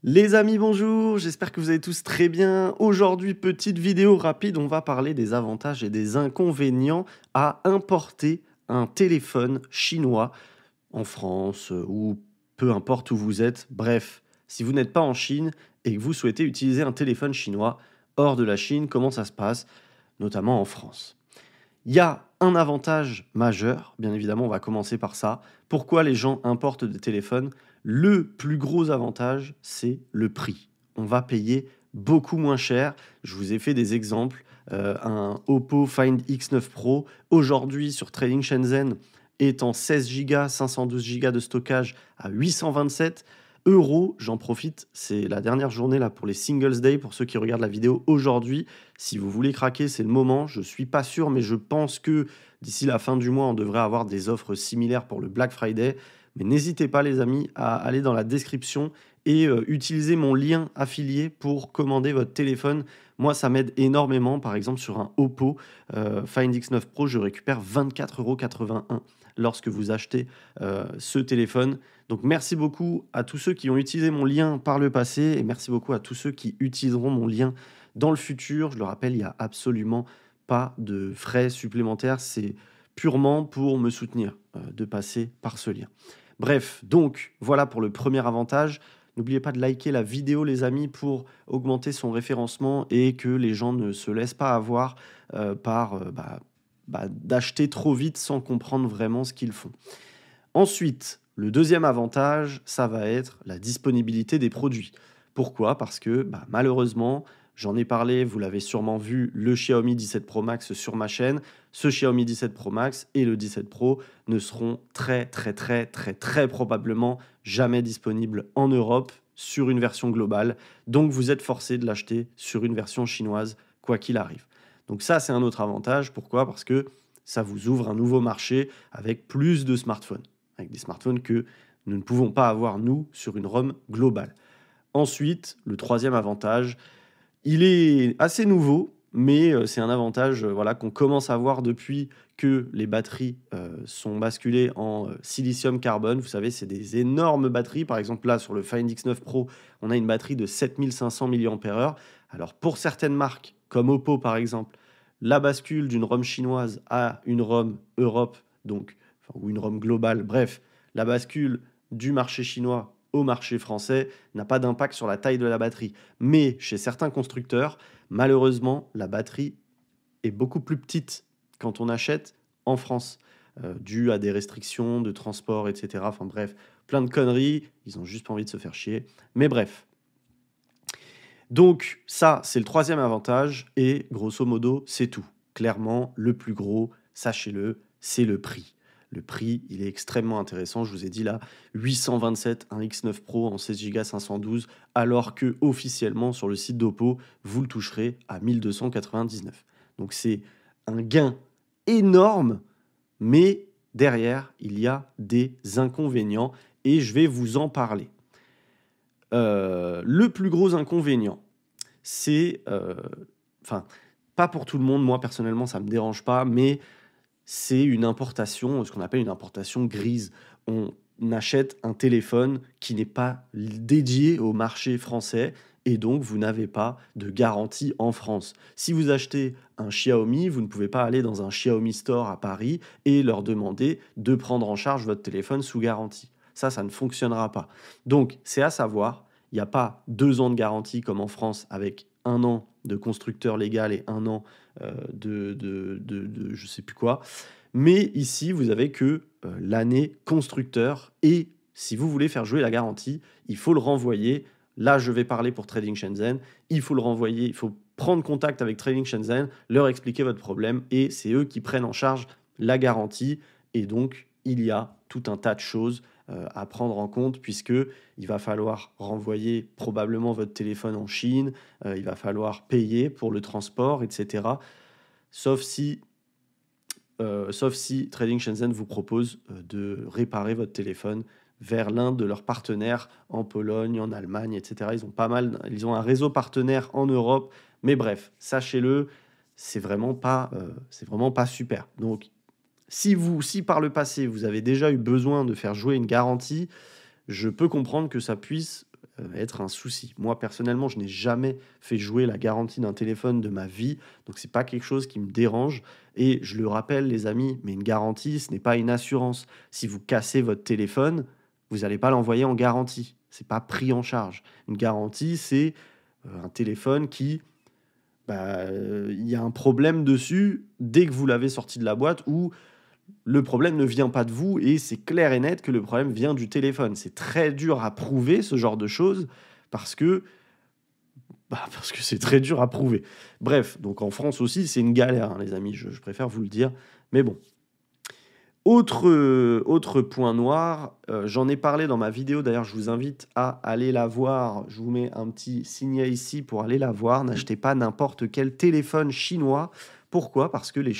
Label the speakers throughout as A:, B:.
A: Les amis, bonjour, j'espère que vous allez tous très bien. Aujourd'hui, petite vidéo rapide, on va parler des avantages et des inconvénients à importer un téléphone chinois en France ou peu importe où vous êtes. Bref, si vous n'êtes pas en Chine et que vous souhaitez utiliser un téléphone chinois hors de la Chine, comment ça se passe, notamment en France? Il y a un avantage majeur, bien évidemment, on va commencer par ça. Pourquoi les gens importent des téléphones? Le plus gros avantage, c'est le prix. On va payer beaucoup moins cher. Je vous ai fait des exemples. Un Oppo Find X9 Pro, aujourd'hui sur Trading Shenzhen, est en 16 Go, 512 Go de stockage à 827 euros. J'en profite, c'est la dernière journée là pour les Singles Day, pour ceux qui regardent la vidéo aujourd'hui. Si vous voulez craquer, c'est le moment. Je ne suis pas sûr, mais je pense que d'ici la fin du mois, on devrait avoir des offres similaires pour le Black Friday. Mais n'hésitez pas, les amis, à aller dans la description et utiliser mon lien affilié pour commander votre téléphone. Moi, ça m'aide énormément. Par exemple, sur un Oppo Find X9 Pro, je récupère 24,81 € lorsque vous achetez ce téléphone. Donc, merci beaucoup à tous ceux qui ont utilisé mon lien par le passé et merci beaucoup à tous ceux qui utiliseront mon lien dans le futur. Je le rappelle, il n'y a absolument pas de frais supplémentaires. C'est purement pour me soutenir de passer par ce lien. Bref, donc voilà pour le premier avantage. N'oubliez pas de liker la vidéo, les amis, pour augmenter son référencement et que les gens ne se laissent pas avoir d'acheter trop vite sans comprendre vraiment ce qu'ils font. Ensuite, le deuxième avantage, ça va être la disponibilité des produits. Pourquoi? Parce que malheureusement, j'en ai parlé, vous l'avez sûrement vu, le Xiaomi 17 Pro Max sur ma chaîne. Ce Xiaomi 17 Pro Max et le 17 Pro ne seront très probablement jamais disponibles en Europe sur une version globale. Donc vous êtes forcé de l'acheter sur une version chinoise, quoi qu'il arrive. Donc ça, c'est un autre avantage. Pourquoi? Parce que ça vous ouvre un nouveau marché avec plus de smartphones, avec des smartphones que nous ne pouvons pas avoir, nous, sur une ROM globale. Ensuite, le troisième avantage, il est assez nouveau, mais c'est un avantage voilà, qu'on commence à voir depuis que les batteries sont basculées en silicium carbone. Vous savez, c'est des énormes batteries. Par exemple, là, sur le Find X9 Pro, on a une batterie de 7500 mAh. Alors, pour certaines marques, comme Oppo par exemple, la bascule d'une ROM chinoise à une ROM Europe, ou une ROM globale, bref, la bascule du marché chinois au marché français n'a pas d'impact sur la taille de la batterie. Mais chez certains constructeurs, malheureusement, la batterie est beaucoup plus petite quand on achète en France, dû à des restrictions de transport, etc. Enfin bref, plein de conneries, ils ont juste pas envie de se faire chier. Mais bref. Donc ça, c'est le troisième avantage et grosso modo, c'est tout. Clairement, le plus gros, sachez-le, c'est le prix. Le prix, il est extrêmement intéressant. Je vous ai dit là, 827, un X9 Pro en 16 Go 512, alors que officiellement sur le site d'Oppo, vous le toucherez à 1299. Donc c'est un gain énorme, mais derrière, il y a des inconvénients et je vais vous en parler. Le plus gros inconvénient, c'est, pas pour tout le monde, moi personnellement ça me dérange pas, mais c'est une importation, ce qu'on appelle une importation grise. On achète un téléphone qui n'est pas dédié au marché français et donc vous n'avez pas de garantie en France. Si vous achetez un Xiaomi, vous ne pouvez pas aller dans un Xiaomi Store à Paris et leur demander de prendre en charge votre téléphone sous garantie. Ça ne fonctionnera pas. Donc, c'est à savoir, il n'y a pas 2 ans de garantie comme en France avec 1 an de constructeur légal et 1 an de je sais plus quoi. Mais ici, vous avez que l'année constructeur et si vous voulez faire jouer la garantie, il faut le renvoyer. Là, je vais parler pour Trading Shenzhen. Il faut le renvoyer, il faut prendre contact avec Trading Shenzhen, leur expliquer votre problème et c'est eux qui prennent en charge la garantie. Et donc, il y a tout un tas de choses à prendre en compte puisque il va falloir renvoyer probablement votre téléphone en Chine, il va falloir payer pour le transport, etc. Sauf si Trading Shenzhen vous propose de réparer votre téléphone vers l'un de leurs partenaires en Pologne, en Allemagne, etc. Ils ont un réseau partenaire en Europe, mais bref, sachez-le, c'est vraiment pas super. Donc, si par le passé vous avez déjà eu besoin de faire jouer une garantie, je peux comprendre que ça puisse être un souci. Moi, personnellement, je n'ai jamais fait jouer la garantie d'un téléphone de ma vie, donc c'est pas quelque chose qui me dérange. Et je le rappelle, les amis, mais une garantie, ce n'est pas une assurance. Si vous cassez votre téléphone, vous n'allez pas l'envoyer en garantie. C'est pas pris en charge. Une garantie, c'est un téléphone qui, il y a un problème dessus dès que vous l'avez sorti de la boîte ou le problème ne vient pas de vous et c'est clair et net que le problème vient du téléphone. C'est très dur à prouver ce genre de choses parce que parce que c'est très dur à prouver. Bref, donc en France aussi, c'est une galère, hein, les amis, je préfère vous le dire. Mais bon. Autre point noir, j'en ai parlé dans ma vidéo, d'ailleurs je vous invite à aller la voir. Je vous mets un petit signet ici pour aller la voir. N'achetez pas n'importe quel téléphone chinois. Pourquoi? Parce que les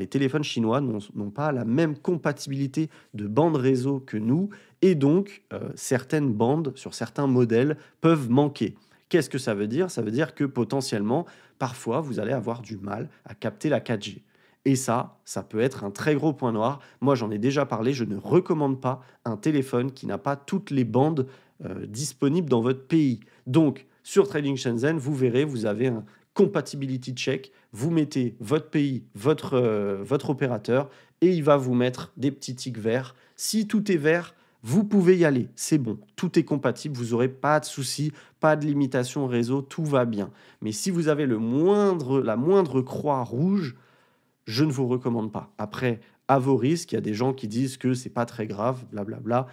A: téléphones chinois n'ont pas la même compatibilité de bande réseau que nous. Et donc, certaines bandes sur certains modèles peuvent manquer. Qu'est-ce que ça veut dire? Ça veut dire que potentiellement, parfois, vous allez avoir du mal à capter la 4G. Et ça peut être un très gros point noir. Moi, j'en ai déjà parlé, je ne recommande pas un téléphone qui n'a pas toutes les bandes disponibles dans votre pays. Donc, sur Trading Shenzhen, vous verrez, vous avez un compatibility check. Vous mettez votre pays, votre opérateur, et il va vous mettre des petits tics verts. Si tout est vert, vous pouvez y aller, c'est bon, tout est compatible, vous n'aurez pas de soucis, pas de limitation réseau, tout va bien. Mais si vous avez la moindre croix rouge, je ne vous recommande pas. Après, à vos risques, il y a des gens qui disent que c'est pas très grave, blablabla.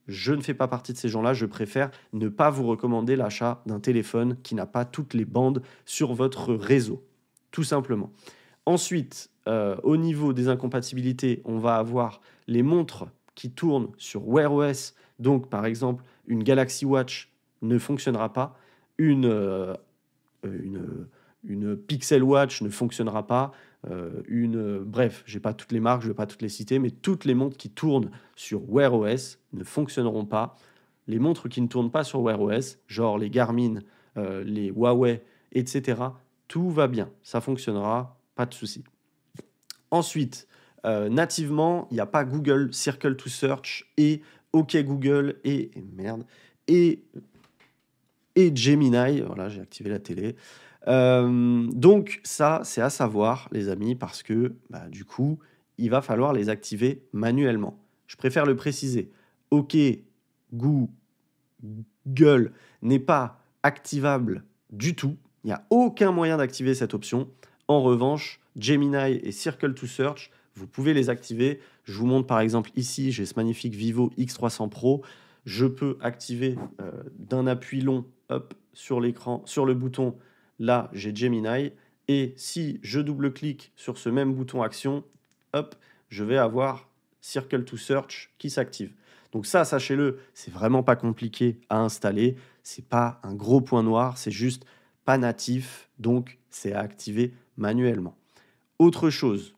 A: Je ne fais pas partie de ces gens-là. Je préfère ne pas vous recommander l'achat d'un téléphone qui n'a pas toutes les bandes sur votre réseau, tout simplement. Ensuite, au niveau des incompatibilités, on va avoir les montres qui tournent sur Wear OS. Donc, par exemple, une Galaxy Watch ne fonctionnera pas. Une Pixel Watch ne fonctionnera pas. Bref, j'ai pas toutes les marques, je vais pas toutes les citer, mais toutes les montres qui tournent sur Wear OS ne fonctionneront pas. Les montres qui ne tournent pas sur Wear OS, genre les Garmin, les Huawei, etc., tout va bien, ça fonctionnera, pas de souci. Ensuite, nativement, il n'y a pas Google Circle to Search et OK Google et Gemini. Voilà, j'ai activé la télé. Donc ça, c'est à savoir, les amis, parce que du coup, il va falloir les activer manuellement. Je préfère le préciser. OK Google n'est pas activable du tout. Il n'y a aucun moyen d'activer cette option. En revanche, Gemini et Circle to Search, vous pouvez les activer. Je vous montre par exemple ici, j'ai ce magnifique Vivo X300 Pro. Je peux activer d'un appui long, hop, sur l'écran, sur le bouton. Là, j'ai Gemini. Et si je double-clique sur ce même bouton action, hop, je vais avoir Circle to Search qui s'active. Donc ça, sachez-le, c'est vraiment pas compliqué à installer. C'est pas un gros point noir, c'est juste pas natif, donc c'est à activer manuellement. Autre chose,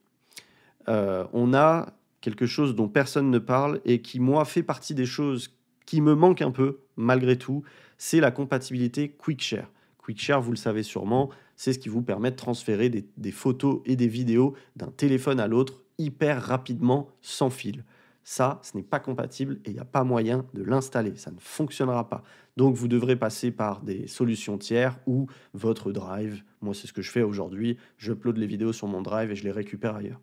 A: on a quelque chose dont personne ne parle et qui, moi, fait partie des choses qui me manquent un peu, malgré tout, c'est la compatibilité QuickShare. QuickShare, vous le savez sûrement, c'est ce qui vous permet de transférer des photos et des vidéos d'un téléphone à l'autre hyper rapidement, sans fil. Ça, ce n'est pas compatible et il n'y a pas moyen de l'installer. Ça ne fonctionnera pas. Donc, vous devrez passer par des solutions tiers ou votre Drive. Moi, c'est ce que je fais aujourd'hui. J'upload les vidéos sur mon Drive et je les récupère ailleurs.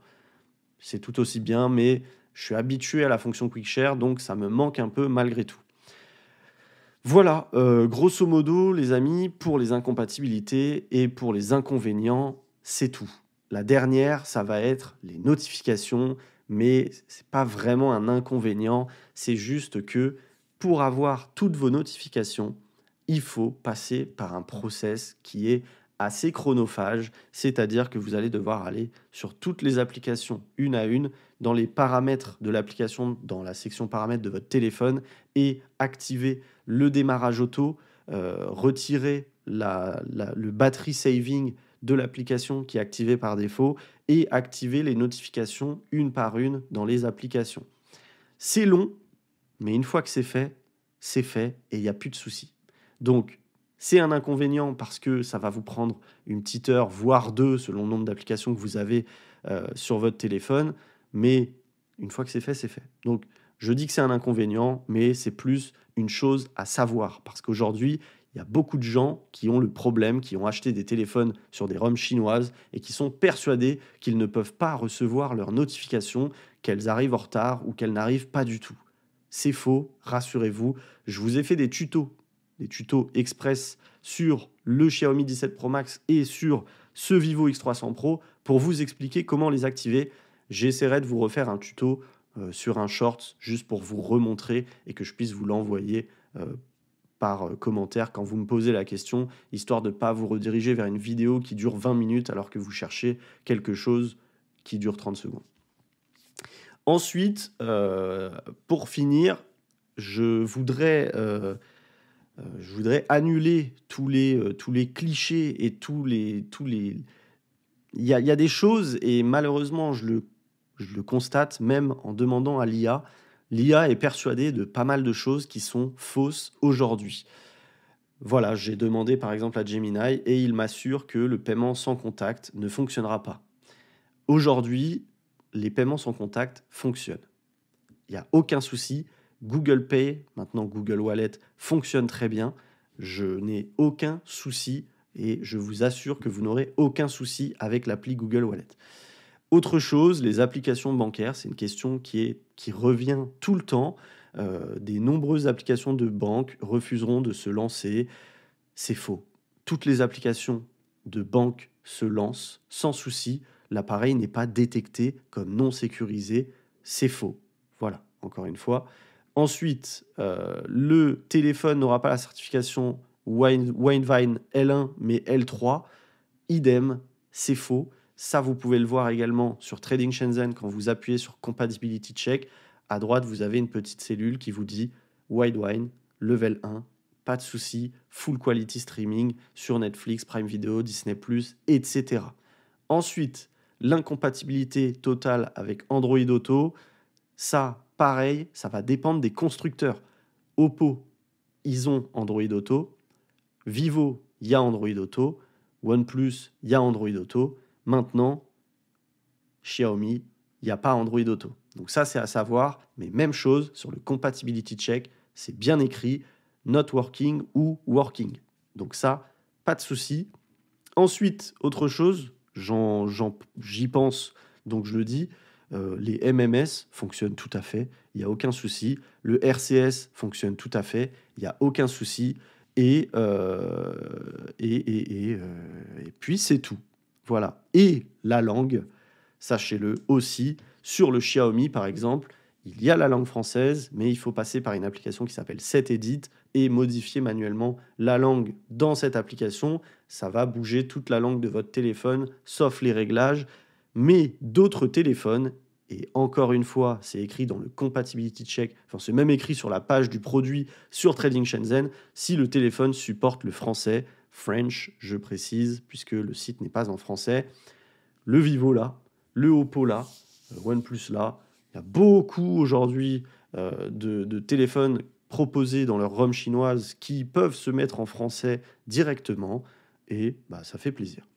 A: C'est tout aussi bien, mais je suis habitué à la fonction QuickShare, donc ça me manque un peu malgré tout. Voilà, grosso modo, les amis, pour les incompatibilités et pour les inconvénients, c'est tout. La dernière, ça va être les notifications, mais ce n'est pas vraiment un inconvénient, c'est juste que pour avoir toutes vos notifications, il faut passer par un process qui est assez chronophage, c'est-à-dire que vous allez devoir aller sur toutes les applications une à une, dans les paramètres de l'application, dans la section paramètres de votre téléphone, et activer le démarrage auto, retirer le battery saving de l'application qui est activé par défaut et activer les notifications une par une dans les applications. C'est long, mais une fois que c'est fait et il n'y a plus de soucis. Donc, c'est un inconvénient parce que ça va vous prendre une petite heure, voire deux, selon le nombre d'applications que vous avez sur votre téléphone. Mais une fois que c'est fait, c'est fait. Donc, Je dis que c'est un inconvénient, mais c'est plus une chose à savoir. Parce qu'aujourd'hui, il y a beaucoup de gens qui ont le problème, qui ont acheté des téléphones sur des ROM chinoises et qui sont persuadés qu'ils ne peuvent pas recevoir leurs notifications, qu'elles arrivent en retard ou qu'elles n'arrivent pas du tout. C'est faux, rassurez-vous. Je vous ai fait des tutos express sur le Xiaomi 17 Pro Max et sur ce Vivo X300 Pro pour vous expliquer comment les activer. J'essaierai de vous refaire un tuto sur un short juste pour vous remontrer et que je puisse vous l'envoyer par commentaire quand vous me posez la question, histoire de ne pas vous rediriger vers une vidéo qui dure 20 minutes alors que vous cherchez quelque chose qui dure 30 secondes. Ensuite, pour finir, je voudrais annuler tous les clichés et tous les... Il y a des choses, et malheureusement, je le constate même en demandant à l'IA. L'IA est persuadée de pas mal de choses qui sont fausses aujourd'hui. Voilà, j'ai demandé par exemple à Gemini et il m'assure que le paiement sans contact ne fonctionnera pas. Aujourd'hui, les paiements sans contact fonctionnent. Il n'y a aucun souci. Google Pay, maintenant Google Wallet, fonctionne très bien. Je n'ai aucun souci et je vous assure que vous n'aurez aucun souci avec l'appli Google Wallet. Autre chose, les applications bancaires, c'est une question qui revient tout le temps. Des nombreuses applications de banque refuseront de se lancer. C'est faux. Toutes les applications de banque se lancent sans souci. L'appareil n'est pas détecté comme non sécurisé. C'est faux. Voilà, encore une fois. Ensuite, le téléphone n'aura pas la certification Winevine L1 mais L3. Idem, c'est faux. Ça, vous pouvez le voir également sur Trading Shenzhen quand vous appuyez sur Compatibility Check. À droite, vous avez une petite cellule qui vous dit Widevine, Level 1, pas de souci, full quality streaming sur Netflix, Prime Video, Disney+, etc. Ensuite, l'incompatibilité totale avec Android Auto. Ça, pareil, ça va dépendre des constructeurs. Oppo, ils ont Android Auto. Vivo, il y a Android Auto. OnePlus, il y a Android Auto. Maintenant, Xiaomi, il n'y a pas Android Auto. Donc ça, c'est à savoir. Mais même chose sur le Compatibility Check, c'est bien écrit, not working ou working. Donc ça, pas de souci. Ensuite, autre chose, j'y pense, donc je le dis, les MMS fonctionnent tout à fait, il n'y a aucun souci. Le RCS fonctionne tout à fait, il n'y a aucun souci. Et puis c'est tout. Voilà. Et la langue, sachez-le aussi, sur le Xiaomi par exemple, il y a la langue française, mais il faut passer par une application qui s'appelle SetEdit et modifier manuellement la langue dans cette application. Ça va bouger toute la langue de votre téléphone, sauf les réglages. Mais d'autres téléphones, et encore une fois, c'est écrit dans le Compatibility Check, enfin c'est même écrit sur la page du produit sur Trading Shenzhen, si le téléphone supporte le français, French, je précise, puisque le site n'est pas en français. Le Vivo là, le Oppo là, OnePlus là, il y a beaucoup aujourd'hui de téléphones proposés dans leur ROM chinoise qui peuvent se mettre en français directement, et ça fait plaisir.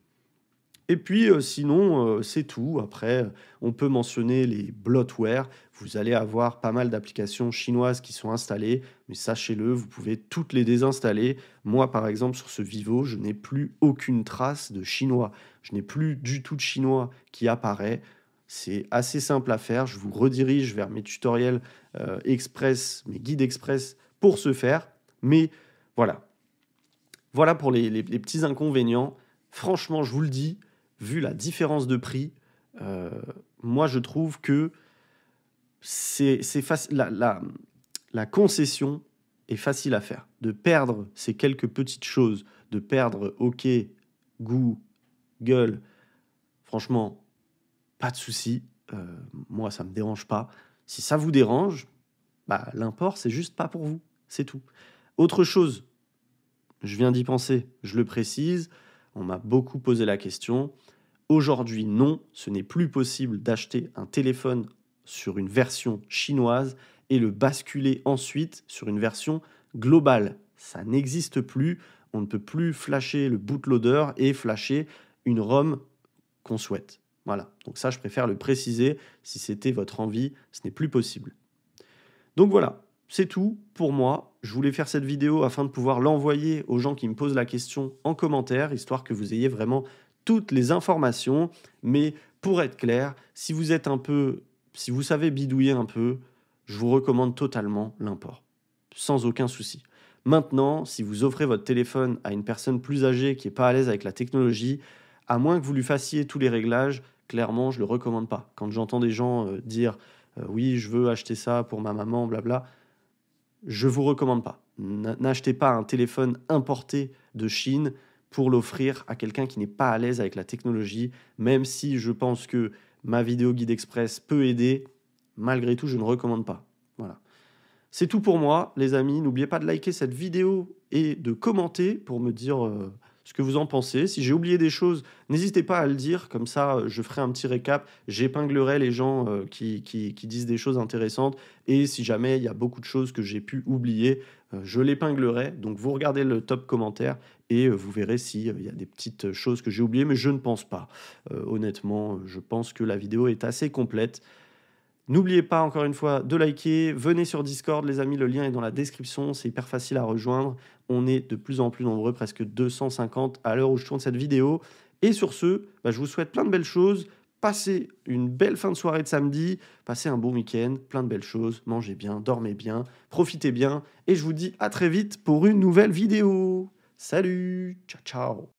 A: Et puis sinon, c'est tout. Après, on peut mentionner les bloatware. Vous allez avoir pas mal d'applications chinoises qui sont installées, mais sachez-le, vous pouvez toutes les désinstaller. Moi, par exemple, sur ce Vivo, je n'ai plus aucune trace de chinois. Je n'ai plus du tout de chinois qui apparaît. C'est assez simple à faire. Je vous redirige vers mes tutoriels express, mes guides express pour ce faire. Mais voilà. Voilà pour les petits inconvénients. Franchement, je vous le dis, vu la différence de prix, moi je trouve que la concession est facile à faire. De perdre ces quelques petites choses, de perdre OK, goût, gueule, franchement, pas de souci. Moi, ça ne me dérange pas. Si ça vous dérange, l'import, c'est juste pas pour vous. C'est tout. Autre chose, je viens d'y penser, je le précise, on m'a beaucoup posé la question. Aujourd'hui, non, ce n'est plus possible d'acheter un téléphone sur une version chinoise et le basculer ensuite sur une version globale. Ça n'existe plus. On ne peut plus flasher le bootloader et flasher une ROM qu'on souhaite. Voilà. Donc ça, je préfère le préciser. Si c'était votre envie, ce n'est plus possible. Donc voilà, c'est tout pour moi. Je voulais faire cette vidéo afin de pouvoir l'envoyer aux gens qui me posent la question en commentaire, histoire que vous ayez vraiment toutes les informations. Mais pour être clair, si vous savez bidouiller un peu, je vous recommande totalement l'import, sans aucun souci. Maintenant, si vous offrez votre téléphone à une personne plus âgée qui n'est pas à l'aise avec la technologie, à moins que vous lui fassiez tous les réglages, clairement, je ne le recommande pas. Quand j'entends des gens dire oui, je veux acheter ça pour ma maman, blabla, je ne vous recommande pas. N'achetez pas un téléphone importé de Chine pour l'offrir à quelqu'un qui n'est pas à l'aise avec la technologie, même si je pense que ma vidéo guide express peut aider, malgré tout, je ne recommande pas. Voilà. C'est tout pour moi, les amis. N'oubliez pas de liker cette vidéo et de commenter pour me dire ce que vous en pensez. Si j'ai oublié des choses, n'hésitez pas à le dire. Comme ça, je ferai un petit récap. J'épinglerai les gens qui disent des choses intéressantes. Et si jamais il y a beaucoup de choses que j'ai pu oublier, je l'épinglerai. Donc, vous regardez le top commentaire et vous verrez s'il y a des petites choses que j'ai oubliées. Mais je ne pense pas. Honnêtement, je pense que la vidéo est assez complète. N'oubliez pas, encore une fois, de liker. Venez sur Discord, les amis, le lien est dans la description. C'est hyper facile à rejoindre. On est de plus en plus nombreux, presque 250 à l'heure où je tourne cette vidéo. Et sur ce, je vous souhaite plein de belles choses. Passez une belle fin de soirée de samedi. Passez un bon week-end. Plein de belles choses. Mangez bien, dormez bien, profitez bien. Et je vous dis à très vite pour une nouvelle vidéo. Salut, ciao, ciao.